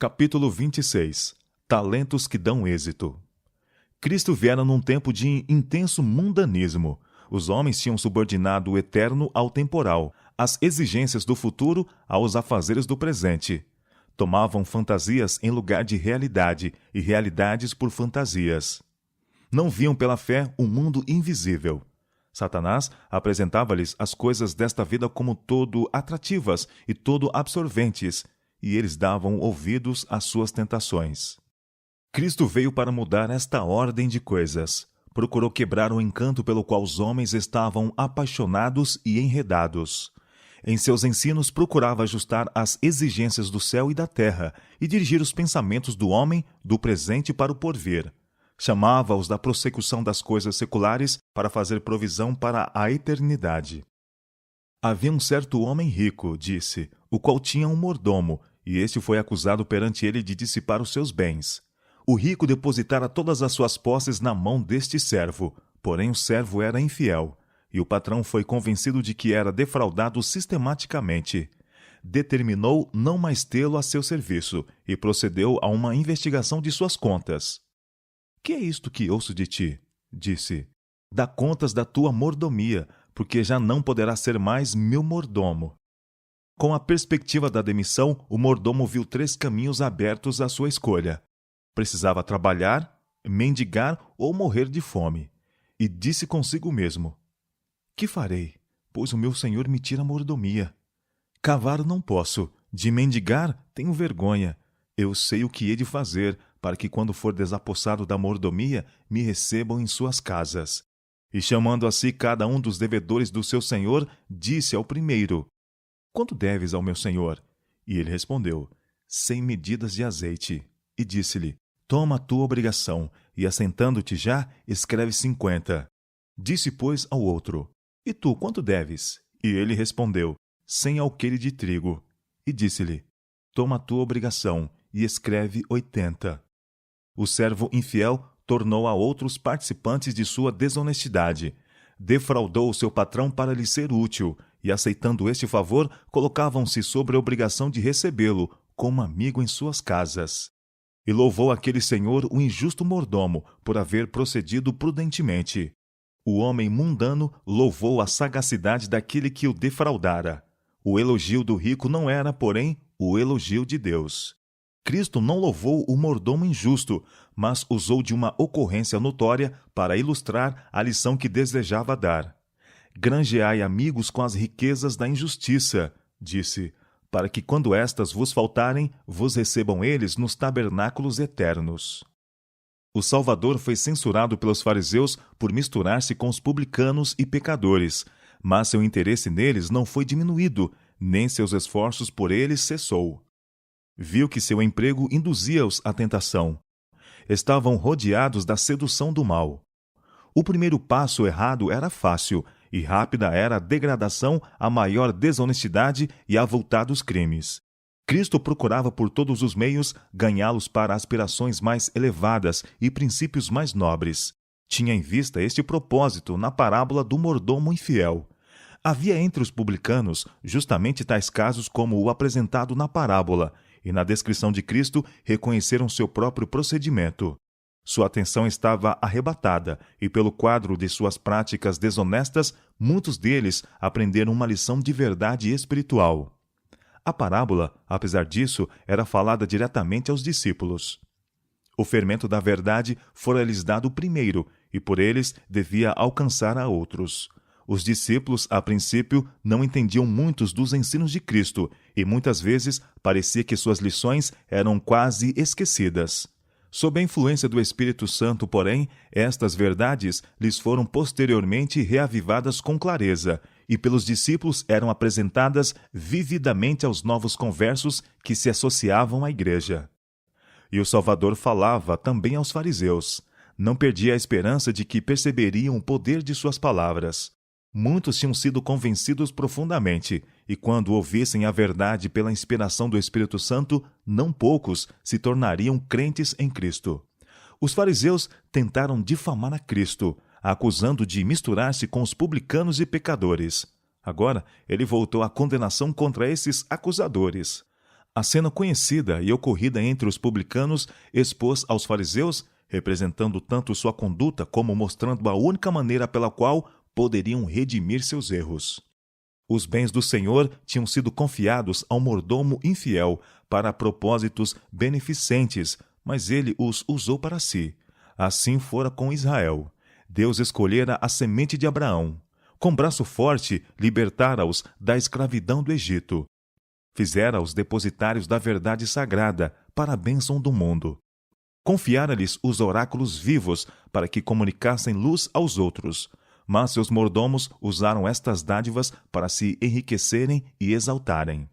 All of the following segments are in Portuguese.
Capítulo 26. Talentos que dão êxito. Cristo viera num tempo de intenso mundanismo. Os homens tinham subordinado o eterno ao temporal, as exigências do futuro aos afazeres do presente. Tomavam fantasias em lugar de realidade e realidades por fantasias. Não viam pela fé um mundo invisível. Satanás apresentava-lhes as coisas desta vida como todo atrativas e todo absorventes, e eles davam ouvidos às suas tentações. Cristo veio para mudar esta ordem de coisas. Procurou quebrar o encanto pelo qual os homens estavam apaixonados e enredados. Em seus ensinos procurava ajustar as exigências do céu e da terra e dirigir os pensamentos do homem do presente para o porvir. Chamava-os da prossecução das coisas seculares para fazer provisão para a eternidade. Havia um certo homem rico, disse, o qual tinha um mordomo, e este foi acusado perante ele de dissipar os seus bens. O rico depositara todas as suas posses na mão deste servo, porém o servo era infiel, e o patrão foi convencido de que era defraudado sistematicamente. Determinou não mais tê-lo a seu serviço e procedeu a uma investigação de suas contas. Que é isto que ouço de ti? Disse. Dá contas da tua mordomia, porque já não poderá ser mais meu mordomo. Com a perspectiva da demissão, o mordomo viu 3 caminhos abertos à sua escolha. Precisava trabalhar, mendigar ou morrer de fome. E disse consigo mesmo: que farei, pois o meu senhor me tira a mordomia? Cavar não posso, de mendigar tenho vergonha. Eu sei o que hei de fazer, para que quando for desapossado da mordomia, me recebam em suas casas. E chamando a si cada um dos devedores do seu senhor, disse ao primeiro: quanto deves ao meu senhor? E ele respondeu: 100 medidas de azeite. E disse-lhe: toma a tua obrigação, e assentando-te já, escreve 50. Disse, pois, ao outro: e tu, quanto deves? E ele respondeu: 100 alqueire de trigo. E disse-lhe: toma a tua obrigação, e escreve 80. O servo infiel tornou a outros participantes de sua desonestidade. Defraudou o seu patrão para lhe ser útil, e aceitando este favor, colocavam-se sobre a obrigação de recebê-lo como amigo em suas casas. E louvou aquele senhor o injusto mordomo por haver procedido prudentemente. O homem mundano louvou a sagacidade daquele que o defraudara. O elogio do rico não era, porém, o elogio de Deus. Cristo não louvou o mordomo injusto, mas usou de uma ocorrência notória para ilustrar a lição que desejava dar. Granjeai amigos com as riquezas da injustiça, disse, para que quando estas vos faltarem, vos recebam eles nos tabernáculos eternos. O Salvador foi censurado pelos fariseus por misturar-se com os publicanos e pecadores, mas seu interesse neles não foi diminuído, nem seus esforços por eles cessou. Viu que seu emprego induzia-os à tentação. Estavam rodeados da sedução do mal. O primeiro passo errado era fácil, e rápida era a degradação, a maior desonestidade e avultados crimes. Cristo procurava por todos os meios ganhá-los para aspirações mais elevadas e princípios mais nobres. Tinha em vista este propósito na parábola do mordomo infiel. Havia entre os publicanos justamente tais casos como o apresentado na parábola, e na descrição de Cristo reconheceram seu próprio procedimento. Sua atenção estava arrebatada, e pelo quadro de suas práticas desonestas, muitos deles aprenderam uma lição de verdade espiritual. A parábola, apesar disso, era falada diretamente aos discípulos. O fermento da verdade fora-lhes dado primeiro, e por eles devia alcançar a outros. Os discípulos, a princípio, não entendiam muitos dos ensinos de Cristo, e muitas vezes parecia que suas lições eram quase esquecidas. Sob a influência do Espírito Santo, porém, estas verdades lhes foram posteriormente reavivadas com clareza, e pelos discípulos eram apresentadas vividamente aos novos conversos que se associavam à igreja. E o Salvador falava também aos fariseus. Não perdia a esperança de que perceberiam o poder de suas palavras. Muitos tinham sido convencidos profundamente, e quando ouvissem a verdade pela inspiração do Espírito Santo, não poucos se tornariam crentes em Cristo. Os fariseus tentaram difamar a Cristo, acusando de misturar-se com os publicanos e pecadores. Agora, ele voltou à condenação contra esses acusadores. A cena conhecida e ocorrida entre os publicanos expôs aos fariseus, representando tanto sua conduta como mostrando a única maneira pela qual poderiam redimir seus erros. Os bens do Senhor tinham sido confiados ao mordomo infiel para propósitos beneficentes, mas ele os usou para si. Assim fora com Israel. Deus escolhera a semente de Abraão. Com braço forte, libertara-os da escravidão do Egito. Fizera-os depositários da verdade sagrada para a bênção do mundo. Confiara-lhes os oráculos vivos para que comunicassem luz aos outros. Mas seus mordomos usaram estas dádivas para se enriquecerem e exaltarem.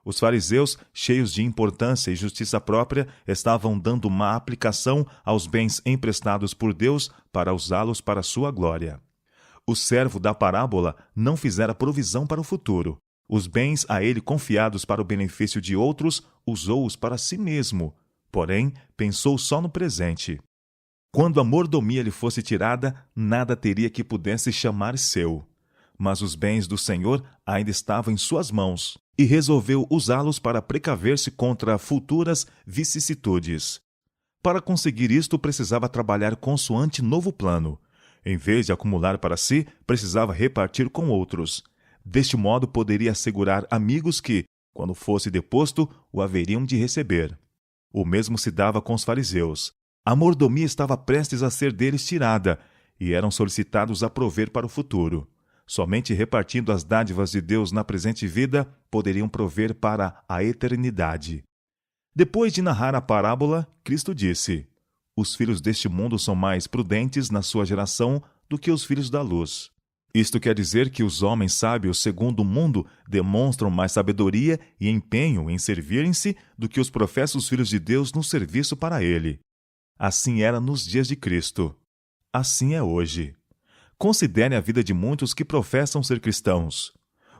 Os fariseus, cheios de importância e justiça própria, estavam dando má aplicação aos bens emprestados por Deus para usá-los para sua glória. O servo da parábola não fizera provisão para o futuro. Os bens a ele confiados para o benefício de outros, usou-os para si mesmo, porém, pensou só no presente. Quando a mordomia lhe fosse tirada, nada teria que pudesse chamar seu. Mas os bens do Senhor ainda estavam em suas mãos, e resolveu usá-los para precaver-se contra futuras vicissitudes. Para conseguir isto, precisava trabalhar consoante novo plano. Em vez de acumular para si, precisava repartir com outros. Deste modo, poderia assegurar amigos que, quando fosse deposto, o haveriam de receber. O mesmo se dava com os fariseus. A mordomia estava prestes a ser deles tirada, e eram solicitados a prover para o futuro. Somente repartindo as dádivas de Deus na presente vida, poderiam prover para a eternidade. Depois de narrar a parábola, Cristo disse: Os filhos deste mundo são mais prudentes na sua geração do que os filhos da luz. Isto quer dizer que os homens sábios segundo o mundo demonstram mais sabedoria e empenho em servirem-se do que os professos filhos de Deus no serviço para ele. Assim era nos dias de Cristo. Assim é hoje. Considere a vida de muitos que professam ser cristãos.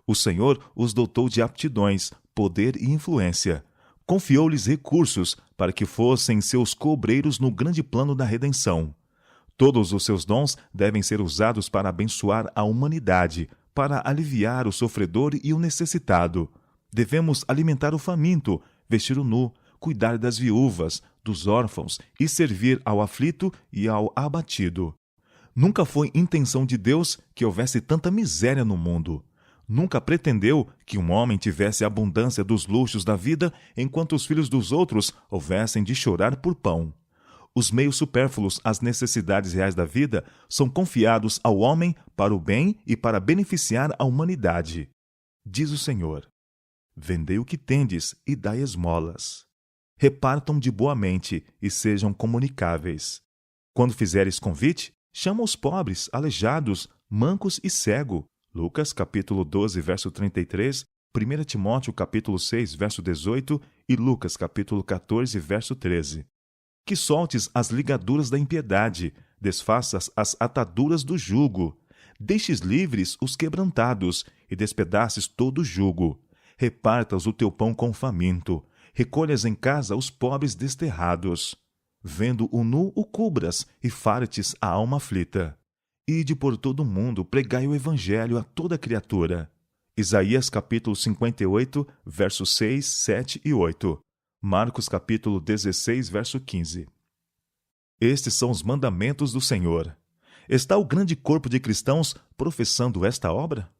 O Senhor os dotou de aptidões, poder e influência. Confiou-lhes recursos para que fossem seus cobreiros no grande plano da redenção. Todos os seus dons devem ser usados para abençoar a humanidade, para aliviar o sofredor e o necessitado. Devemos alimentar o faminto, vestir o nu, cuidar das viúvas, dos órfãos e servir ao aflito e ao abatido. Nunca foi intenção de Deus que houvesse tanta miséria no mundo. Nunca pretendeu que um homem tivesse abundância dos luxos da vida, enquanto os filhos dos outros houvessem de chorar por pão. Os meios supérfluos às necessidades reais da vida são confiados ao homem para o bem e para beneficiar a humanidade. Diz o Senhor: Vendei o que tendes e dai esmolas. Repartam de boa mente e sejam comunicáveis. Quando fizeres convite, chama os pobres, aleijados, mancos e cego. Lucas, capítulo 12, verso 33, 1 Timóteo, capítulo 6, verso 18 e Lucas, capítulo 14, verso 13. Que soltes as ligaduras da impiedade, desfaças as ataduras do jugo, deixes livres os quebrantados e despedaces todo o jugo. Repartas o teu pão com o faminto, recolhas em casa os pobres desterrados. Vendo o nu, o cubras, e fartes a alma aflita. Ide por todo o mundo, pregai o evangelho a toda criatura. Isaías capítulo 58, versos 6, 7 e 8. Marcos capítulo 16, verso 15. Estes são os mandamentos do Senhor. Está o grande corpo de cristãos professando esta obra?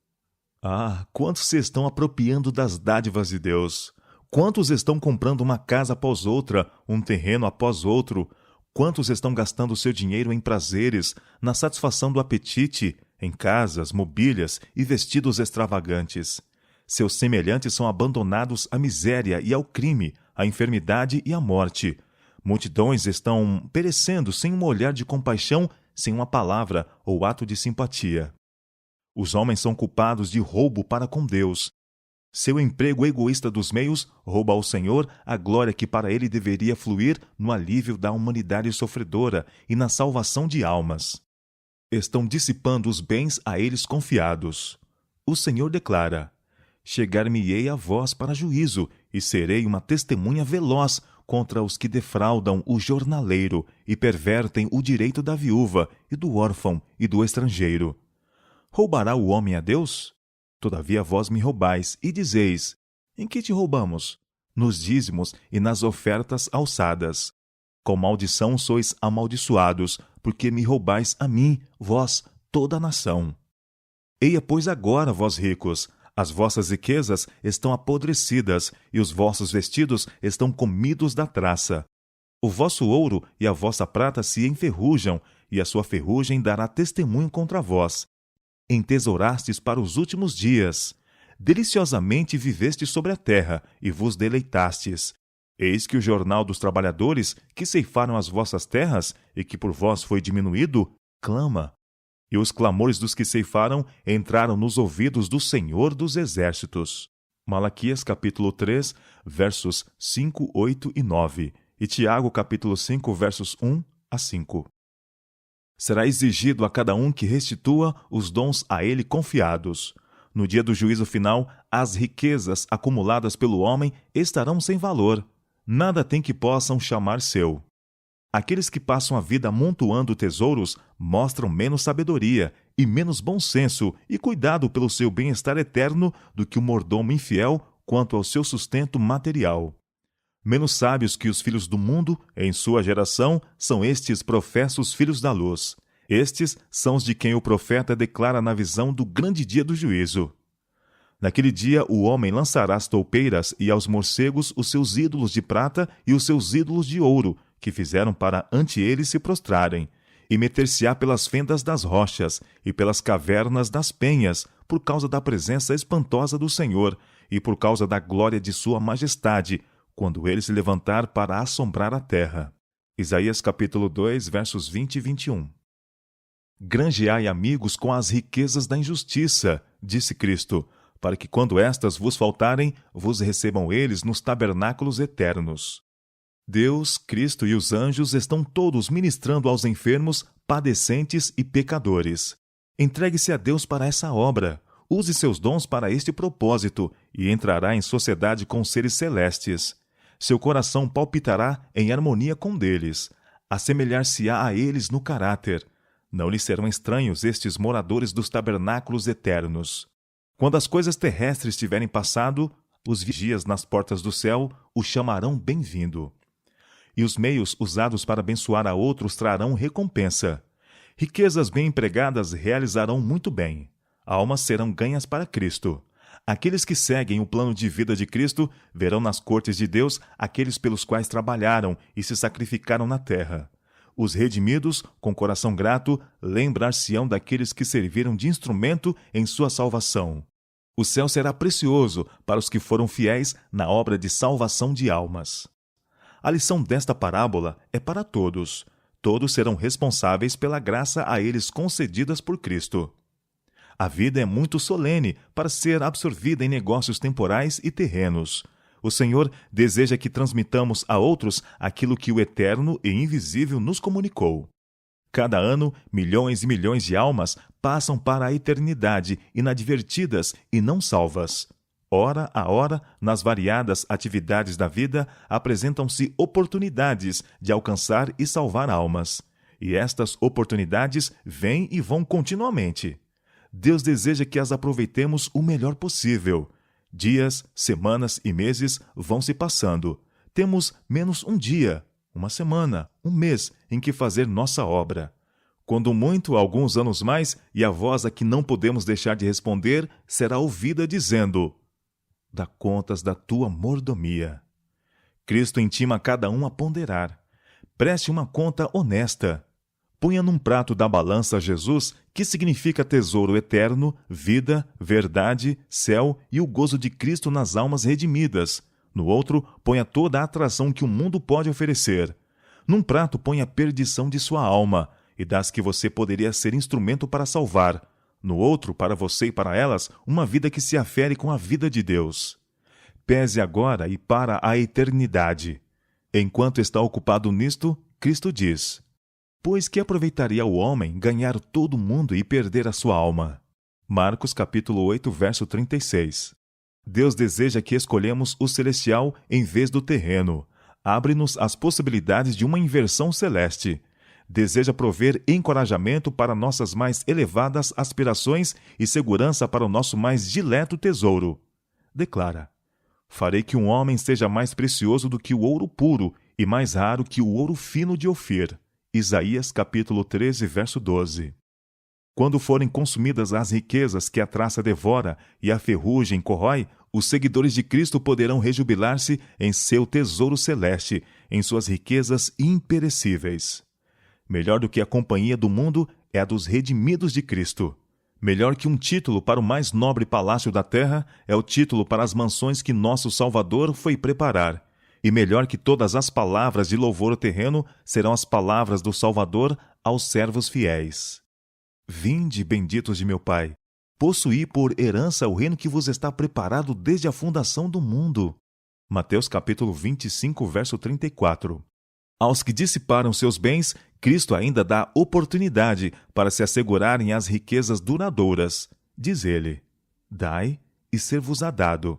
Ah, quantos se estão apropriando das dádivas de Deus! Quantos estão comprando uma casa após outra, um terreno após outro? Quantos estão gastando seu dinheiro em prazeres, na satisfação do apetite, em casas, mobílias e vestidos extravagantes? Seus semelhantes são abandonados à miséria e ao crime, à enfermidade e à morte. Multidões estão perecendo sem um olhar de compaixão, sem uma palavra ou ato de simpatia. Os homens são culpados de roubo para com Deus. Seu emprego egoísta dos meios rouba ao Senhor a glória que para ele deveria fluir no alívio da humanidade sofredora e na salvação de almas. Estão dissipando os bens a eles confiados. O Senhor declara: Chegar-me-ei a vós para juízo, e serei uma testemunha veloz contra os que defraudam o jornaleiro e pervertem o direito da viúva e do órfão e do estrangeiro. Roubará o homem a Deus? Todavia vós me roubais, e dizeis: Em que te roubamos? nos dízimos e nas ofertas alçadas. Com maldição sois amaldiçoados, porque me roubais a mim, vós, toda a nação. Eia, pois agora, vós ricos, as vossas riquezas estão apodrecidas, e os vossos vestidos estão comidos da traça. O vosso ouro e a vossa prata se enferrujam, e a sua ferrugem dará testemunho contra vós. Entesourastes para os últimos dias. Deliciosamente vivestes sobre a terra, e vos deleitastes. Eis que o jornal dos trabalhadores, que ceifaram as vossas terras, e que por vós foi diminuído, clama. E os clamores dos que ceifaram entraram nos ouvidos do Senhor dos Exércitos. Malaquias capítulo 3, versos 5, 8 e 9. E Tiago capítulo 5, versos 1 a 5. Será exigido a cada um que restitua os dons a ele confiados. No dia do juízo final, as riquezas acumuladas pelo homem estarão sem valor. Nada tem que possam chamar seu. Aqueles que passam a vida amontoando tesouros mostram menos sabedoria e menos bom senso e cuidado pelo seu bem-estar eterno do que o mordomo infiel quanto ao seu sustento material. Menos sábios que os filhos do mundo, em sua geração, são estes professos filhos da luz. Estes são os de quem o profeta declara na visão do grande dia do juízo. Naquele dia o homem lançará às toupeiras e aos morcegos os seus ídolos de prata e os seus ídolos de ouro, que fizeram para ante eles se prostrarem, e meter-se-á pelas fendas das rochas e pelas cavernas das penhas, por causa da presença espantosa do Senhor e por causa da glória de sua majestade, quando ele se levantar para assombrar a terra. Isaías capítulo 2, versos 20 e 21. Granjeai amigos com as riquezas da injustiça, disse Cristo, para que quando estas vos faltarem, vos recebam eles nos tabernáculos eternos. Deus, Cristo e os anjos estão todos ministrando aos enfermos, padecentes e pecadores. Entregue-se a Deus para essa obra. Use seus dons para este propósito e entrará em sociedade com seres celestes. Seu coração palpitará em harmonia com deles. Assemelhar-se-á a eles no caráter. Não lhes serão estranhos estes moradores dos tabernáculos eternos. Quando as coisas terrestres tiverem passado, os vigias nas portas do céu o chamarão bem-vindo. E os meios usados para abençoar a outros trarão recompensa. Riquezas bem empregadas realizarão muito bem. Almas serão ganhas para Cristo. Aqueles que seguem o plano de vida de Cristo verão nas cortes de Deus aqueles pelos quais trabalharam e se sacrificaram na terra. Os redimidos, com coração grato, lembrar-se-ão daqueles que serviram de instrumento em sua salvação. O céu será precioso para os que foram fiéis na obra de salvação de almas. A lição desta parábola é para todos. Todos serão responsáveis pela graça a eles concedidas por Cristo. A vida é muito solene para ser absorvida em negócios temporais e terrenos. O Senhor deseja que transmitamos a outros aquilo que o eterno e invisível nos comunicou. Cada ano, milhões e milhões de almas passam para a eternidade inadvertidas e não salvas. Hora a hora, nas variadas atividades da vida, apresentam-se oportunidades de alcançar e salvar almas. E estas oportunidades vêm e vão continuamente. Deus deseja que as aproveitemos o melhor possível. Dias, semanas e meses vão se passando. Temos menos um dia, uma semana, um mês em que fazer nossa obra. Quando muito, alguns anos mais, e a voz a que não podemos deixar de responder será ouvida dizendo: dá contas da tua mordomia. Cristo intima cada um a ponderar. Preste uma conta honesta. Ponha num prato da balança Jesus, que significa tesouro eterno, vida, verdade, céu e o gozo de Cristo nas almas redimidas. No outro, ponha toda a atração que o mundo pode oferecer. Num prato, ponha a perdição de sua alma, e das que você poderia ser instrumento para salvar. No outro, para você e para elas, uma vida que se afere com a vida de Deus. Pese agora e para a eternidade. Enquanto está ocupado nisto, Cristo diz: pois que aproveitaria o homem ganhar todo o mundo e perder a sua alma? Marcos capítulo 8, verso 36. Deus deseja que escolhemos o celestial em vez do terreno. Abre-nos as possibilidades de uma inversão celeste. Deseja prover encorajamento para nossas mais elevadas aspirações e segurança para o nosso mais dileto tesouro. Declara: Farei que um homem seja mais precioso do que o ouro puro e mais raro que o ouro fino de Ofir. Isaías capítulo 13, verso 12. Quando forem consumidas as riquezas que a traça devora e a ferrugem corrói, os seguidores de Cristo poderão rejubilar-se em seu tesouro celeste, em suas riquezas imperecíveis. Melhor do que a companhia do mundo é a dos redimidos de Cristo. Melhor que um título para o mais nobre palácio da terra é o título para as mansões que nosso Salvador foi preparar. E melhor que todas as palavras de louvor terreno serão as palavras do Salvador aos servos fiéis. Vinde, benditos de meu Pai, possuí por herança o reino que vos está preparado desde a fundação do mundo. Mateus capítulo 25, verso 34. Aos que dissiparam seus bens, Cristo ainda dá oportunidade para se assegurarem as riquezas duradouras. Diz ele: dai e ser-vos-á dado.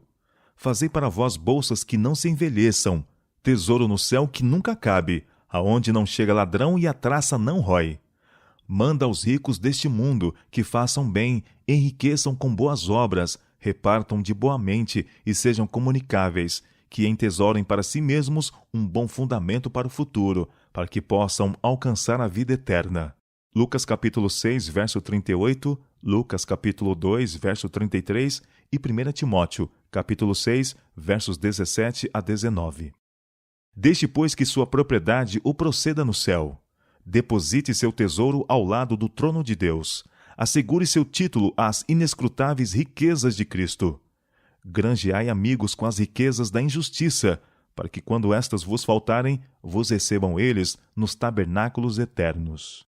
Fazei para vós bolsas que não se envelheçam, tesouro no céu que nunca cabe, aonde não chega ladrão e a traça não rói. Manda aos ricos deste mundo que façam bem, enriqueçam com boas obras, repartam de boa mente e sejam comunicáveis, que entesorem para si mesmos um bom fundamento para o futuro, para que possam alcançar a vida eterna. Lucas capítulo 6, verso 38, Lucas capítulo 2, verso 33 e 1 Timóteo capítulo 6, versos 17 a 19. Deixe, pois, que sua propriedade o proceda no céu. Deposite seu tesouro ao lado do trono de Deus. Assegure seu título às inescrutáveis riquezas de Cristo. Granjeai amigos com as riquezas da injustiça, para que, quando estas vos faltarem, vos recebam eles nos tabernáculos eternos.